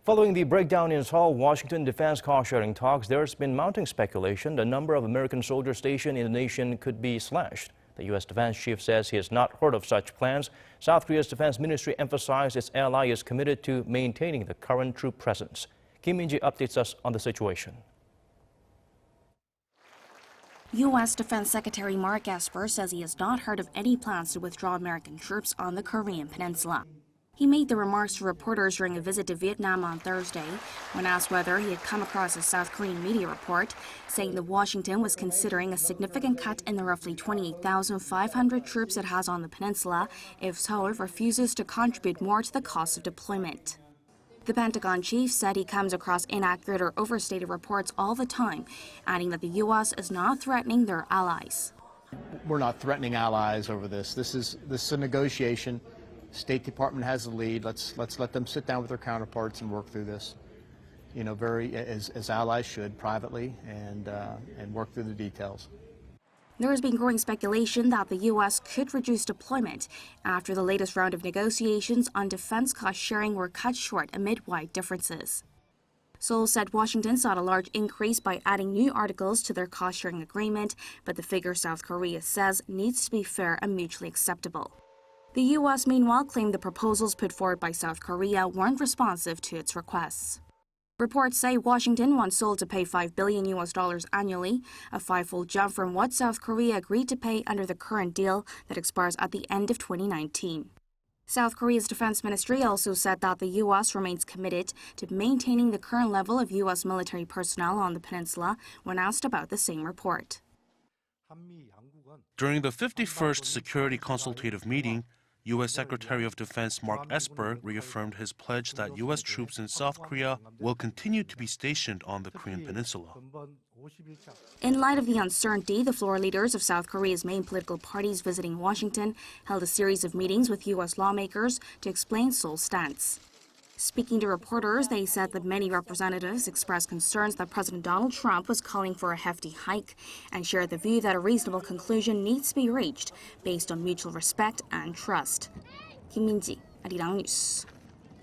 Following the breakdown in Seoul-Washington defense cost-sharing talks, there's been mounting speculation the number of American soldiers stationed in the nation could be slashed. The U.S. defense chief says he has not heard of such plans. South Korea's defense ministry emphasized its ally is committed to maintaining the current troop presence. Kim Min-ji updates us on the situation. U.S. Defense Secretary Mark Esper says he has not heard of any plans to withdraw American troops on the Korean Peninsula. He made the remarks to reporters during a visit to Vietnam on Thursday. When asked whether he had come across a South Korean media report saying that Washington was considering a significant cut in the roughly 28,500 troops it has on the peninsula if Seoul refuses to contribute more to the cost of deployment. The Pentagon chief said he comes across inaccurate or overstated reports all the time, adding that the U.S. is not threatening their allies. We're not threatening allies over this. This is a negotiation. State Department has the lead. Let's let them sit down with their counterparts and work through this, as allies should, privately, and work through the details. There has been growing speculation that the U.S. could reduce deployment after the latest round of negotiations on defense cost sharing were cut short amid wide differences. Seoul said Washington sought a large increase by adding new articles to their cost sharing agreement, but the figure South Korea says needs to be fair and mutually acceptable. The U.S. meanwhile claimed the proposals put forward by South Korea weren't responsive to its requests. Reports say Washington wants Seoul to pay $5 billion annually, a five-fold jump from what South Korea agreed to pay under the current deal that expires at the end of 2019. South Korea's defense ministry also said that the U.S. remains committed to maintaining the current level of U.S. military personnel on the peninsula when asked about the same report. During the 51st Security Consultative Meeting, U.S. Secretary of Defense Mark Esper reaffirmed his pledge that U.S. troops in South Korea will continue to be stationed on the Korean Peninsula. In light of the uncertainty, the floor leaders of South Korea's main political parties visiting Washington held a series of meetings with U.S. lawmakers to explain Seoul's stance. Speaking to reporters, they said that many representatives expressed concerns that President Donald Trump was calling for a hefty hike and shared the view that a reasonable conclusion needs to be reached based on mutual respect and trust. Kim Min-ji, Arirang News.